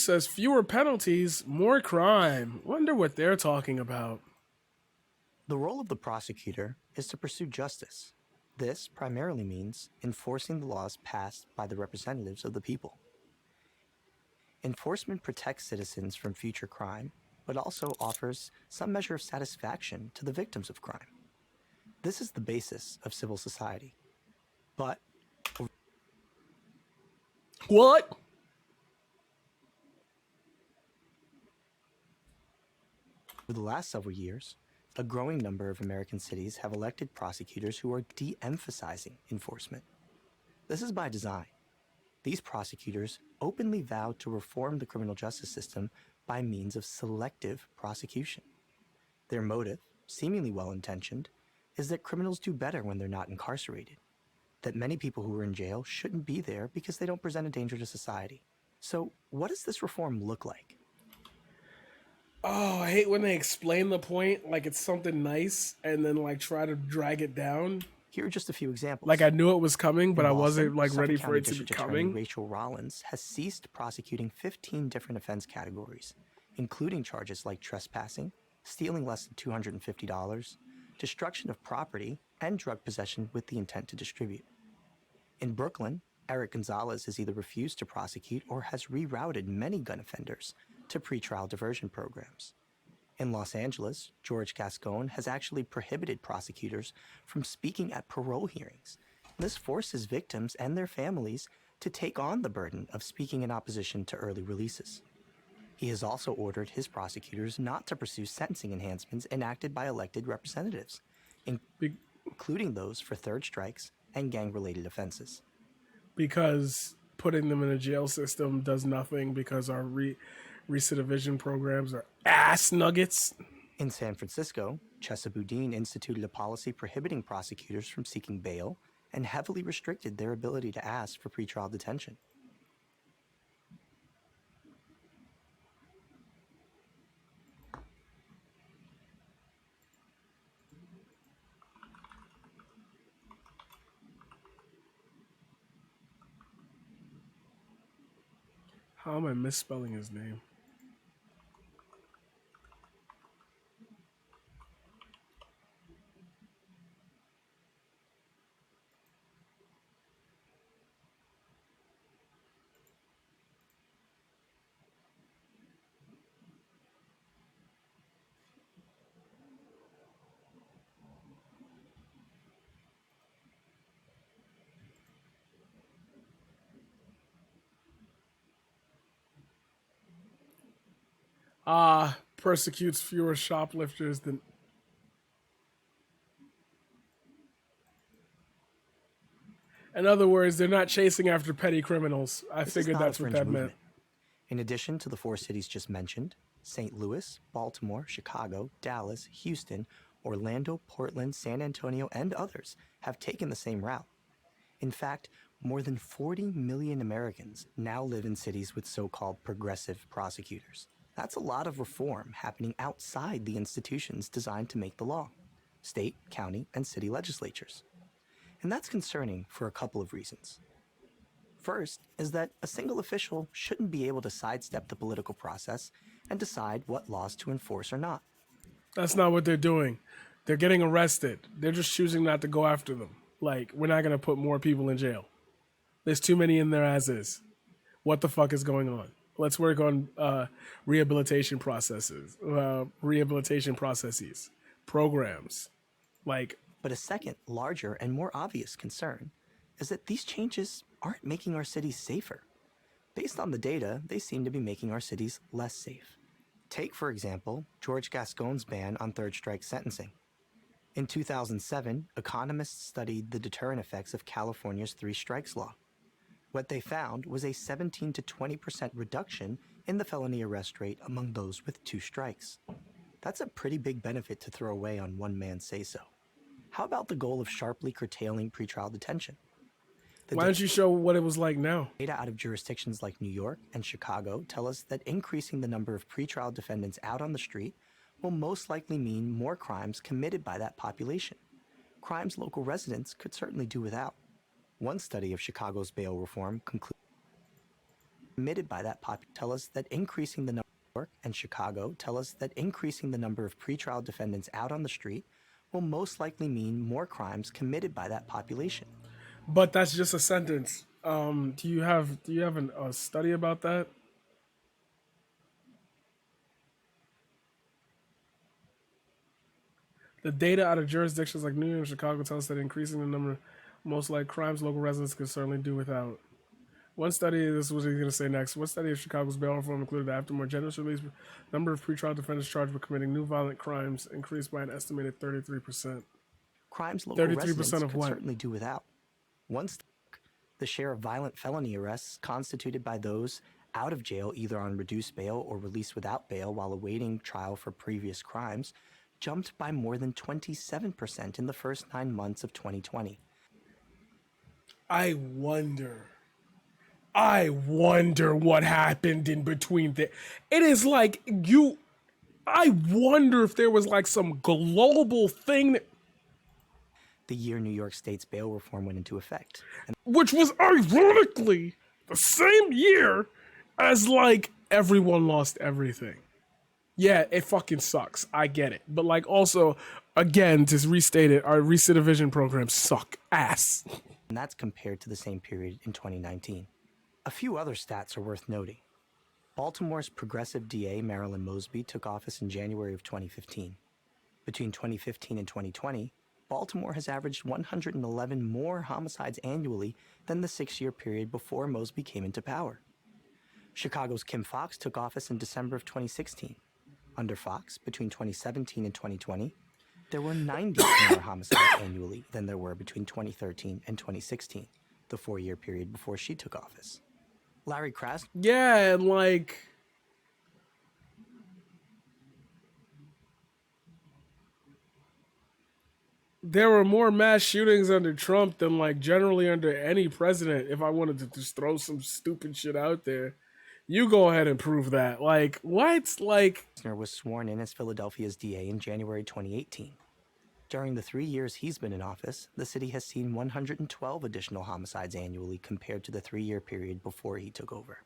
says fewer penalties, more crime. Wonder what they're talking about. The role of the prosecutor is to pursue justice. This primarily means enforcing the laws passed by the representatives of the people. Enforcement protects citizens from future crime, but also offers some measure of satisfaction to the victims of crime. This is the basis of civil society. But What? over the last several years, a growing number of American cities have elected prosecutors who are de-emphasizing enforcement. This is by design. These prosecutors openly vowed to reform the criminal justice system by means of selective prosecution. Their motive, seemingly well-intentioned, is that criminals do better when they're not incarcerated, that many people who are in jail shouldn't be there because they don't present a danger to society. So what does this reform look like? Oh, I hate when they explain the point like it's something nice and then like try to drag it down. Here are just a few examples. Like I knew it was coming, but In I Boston, wasn't like ready Suffolk for County it to be District Attorney coming. Rachel Rollins has ceased prosecuting 15 different offense categories, including charges like trespassing, stealing less than $250, destruction of property, and drug possession with the intent to distribute. In Brooklyn, Eric Gonzalez has either refused to prosecute or has rerouted many gun offenders to pretrial diversion programs. In Los Angeles, George Gascon has actually prohibited prosecutors from speaking at parole hearings. This forces victims and their families to take on the burden of speaking in opposition to early releases. He has also ordered his prosecutors not to pursue sentencing enhancements enacted by elected representatives, including those for third strikes and gang-related offenses. Because putting them in a jail system does nothing because our recidivism programs are ass nuggets. In San Francisco, Chesa Boudin instituted a policy prohibiting prosecutors from seeking bail and heavily restricted their ability to ask for pretrial detention. How am I misspelling his name? Persecutes fewer shoplifters than. In other words, they're not chasing after petty criminals. I figured that's what that meant. In addition to the four cities just mentioned, St. Louis, Baltimore, Chicago, Dallas, Houston, Orlando, Portland, San Antonio, and others have taken the same route. In fact, more than 40 million Americans now live in cities with so-called progressive prosecutors. That's a lot of reform happening outside the institutions designed to make the law: state, county, and city legislatures. And that's concerning for a couple of reasons. First is that a single official shouldn't be able to sidestep the political process and decide what laws to enforce or not. That's not what they're doing. They're getting arrested. They're just choosing not to go after them. Like, we're not going to put more people in jail. There's too many in there as is. What the fuck is going on? Let's work on rehabilitation processes, programs. But a second, larger, and more obvious concern is that these changes aren't making our cities safer. Based on the data, they seem to be making our cities less safe. Take, for example, George Gascon's ban on third strike sentencing. In 2007, economists studied the deterrent effects of California's three strikes law. What they found was a 17 to 20% reduction in the felony arrest rate among those with two strikes. That's a pretty big benefit to throw away on one man's say-so. How about the goal of sharply curtailing pretrial detention? Why don't you show what it was like now? Data out of jurisdictions like New York and Chicago tell us that increasing the number of pretrial defendants out on the street will most likely mean more crimes committed by that population. Crimes local residents could certainly do without. One study of Chicago's bail reform concluded committed by that tell us that increasing the number of New York and Chicago tell us that increasing the number of pretrial defendants out on the street will most likely mean more crimes committed by that population. But that's just a sentence. Do you have a study about that? The data out of jurisdictions like New York and Chicago tell us that increasing the number of most like crimes local residents can certainly do without. One study, this is what he's going to say next. One study of Chicago's bail reform included that after more generous release, number of pretrial defendants charged with committing new violent crimes increased by an estimated 33%. Crimes local 33% residents of could what? certainly do without. Once the share of violent felony arrests constituted by those out of jail either on reduced bail or released without bail while awaiting trial for previous crimes jumped by more than 27% in the first 9 months of 2020. I wonder what happened in between there. It is like I wonder if there was like some global thing that, The year New York State's bail reform went into effect. And which was ironically the same year as like everyone lost everything. Yeah, it fucking sucks. I get it. But like also, again, to restate it, our recidivism programs suck ass. that's compared to the same period in 2019. A few other stats are worth noting. Baltimore's progressive DA, Marilyn Mosby, took office in January of 2015. Between 2015 and 2020, Baltimore has averaged 111 more homicides annually than the 6-year period before Mosby came into power. Chicago's Kim Foxx took office in December of 2016. Under Fox, between 2017 and 2020, there were 90 more homicides annually than there were between 2013 and 2016, the 4-year period before she took office. Larry Krasner. Yeah, and like there were more mass shootings under Trump than like generally under any president. If I wanted to just throw some stupid shit out there, you go ahead and prove that. Like what? Like Krasner was sworn in as Philadelphia's DA in January 2018. During the 3 years he's been in office, the city has seen 112 additional homicides annually compared to the 3-year period before he took over.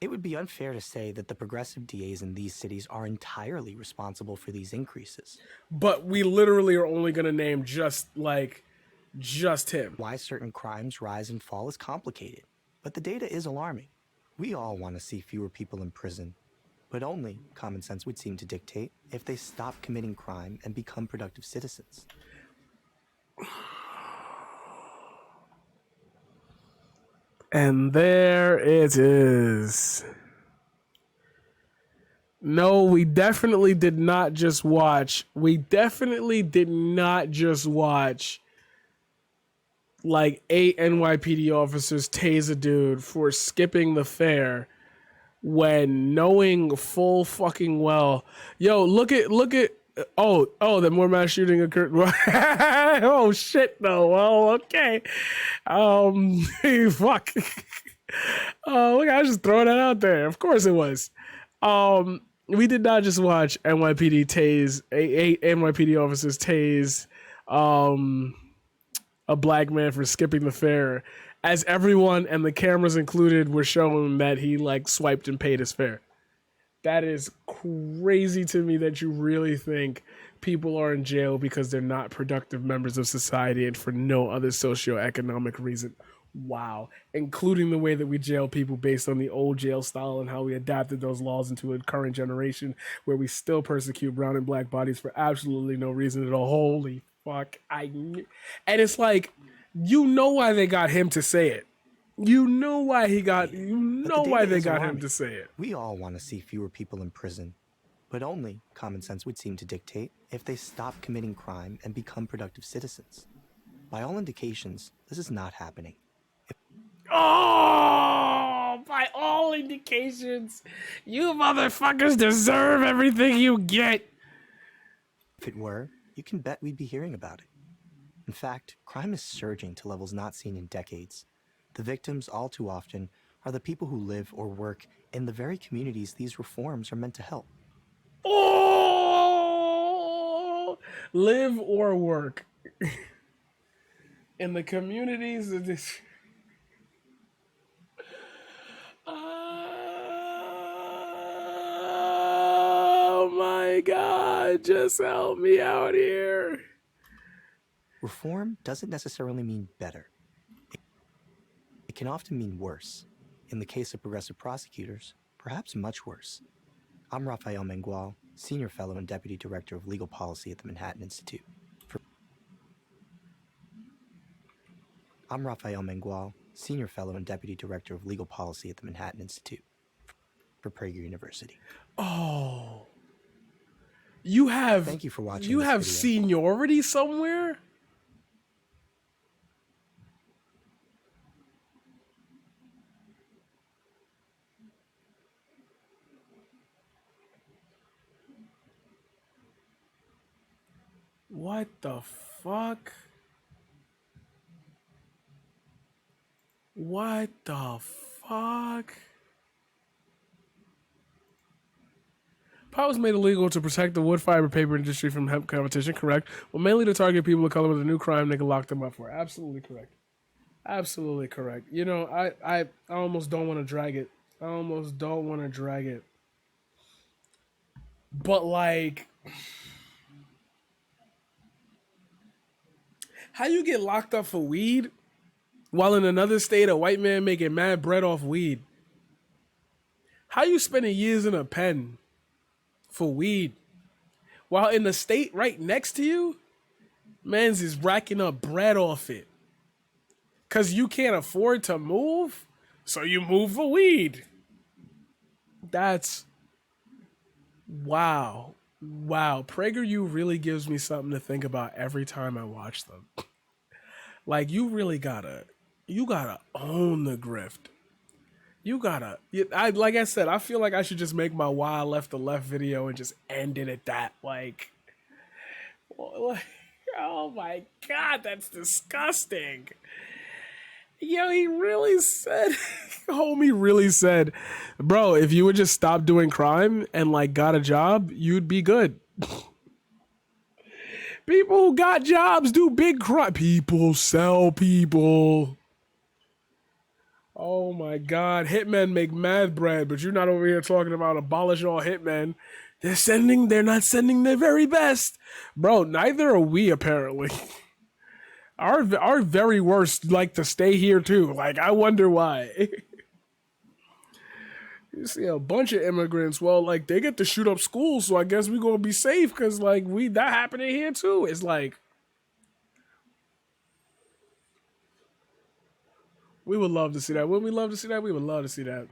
It would be unfair to say that the progressive DAs in these cities are entirely responsible for these increases. But we literally are only going to name just him. Why certain crimes rise and fall is complicated, but the data is alarming. We all want to see fewer people in prison, but only, common sense would seem to dictate, if they stop committing crime and become productive citizens. And there it is. No, we definitely did not just watch. Like 8 NYPD officers tase a dude for skipping the fare when knowing full fucking well. Yo, look at that more mass shooting occurred. Oh shit, no. Well, okay. Fuck. Oh, look, I was just throwing that out there. Of course it was. We did not just watch NYPD tase 8 NYPD officers tase a black man for skipping the fare, as everyone and the cameras included were showing that he like swiped and paid his fare. That is crazy to me that you really think people are in jail because they're not productive members of society and for no other socioeconomic reason. Wow. Including the way that we jail people based on the old jail style and how we adapted those laws into a current generation where we still persecute brown and black bodies for absolutely no reason at all. Holy fuck. And it's like, you know why they got him to say it. You know why they got him to say it. We all want to see fewer people in prison, but only, common sense would seem to dictate, if they stop committing crime and become productive citizens. By all indications, this is not happening. Oh, by all indications, you motherfuckers deserve everything you get. If it were, you can bet we'd be hearing about it. In fact, crime is surging to levels not seen in decades. The victims, all too often, are the people who live or work in the very communities these reforms are meant to help. Oh, live or work in the communities of this. my God, just help me out here. Reform doesn't necessarily mean better. It can often mean worse. In the case of progressive prosecutors, perhaps much worse. I'm Rafael Mengual, Senior Fellow and Deputy Director of Legal Policy at the Manhattan Institute. I'm Rafael Mengual, Senior Fellow and Deputy Director of Legal Policy at the Manhattan Institute for PragerU University. Oh. You have Thank you for watching you this have video. seniority somewhere? What the fuck? What the fuck? Pot was made illegal to protect the wood fiber paper industry from hemp competition, correct? Well, mainly to target people of color with a new crime they can lock them up for. Absolutely correct. Absolutely correct. You know, I almost don't want to drag it. I almost don't want to drag it. But like, how you get locked up for weed while in another state a white man making mad bread off weed? How you spending years in a pen for weed while in the state right next to you, man's is racking up bread off it? Cause you can't afford to move, so you move for weed. That's wow. Wow. PragerU really gives me something to think about every time I watch them. Like you gotta own the grift. Like I said, I feel like I should just make my why I left the left video and just end it at that. Like, oh my God, that's disgusting. Yo, he really said, homie really said, bro, if you would just stop doing crime and like got a job, you'd be good. People who got jobs do big crime. People sell people. Oh my God. Hitmen make mad bread, but you're not over here talking about abolish all hitmen. They're not sending their very best. Bro, neither are we apparently. Our very worst like to stay here too. Like, I wonder why. You see a bunch of immigrants. Well, like they get to shoot up schools, so I guess we gonna be safe because like that happening here too. It's like we would love to see that. Would we love to see that? We would love to see that.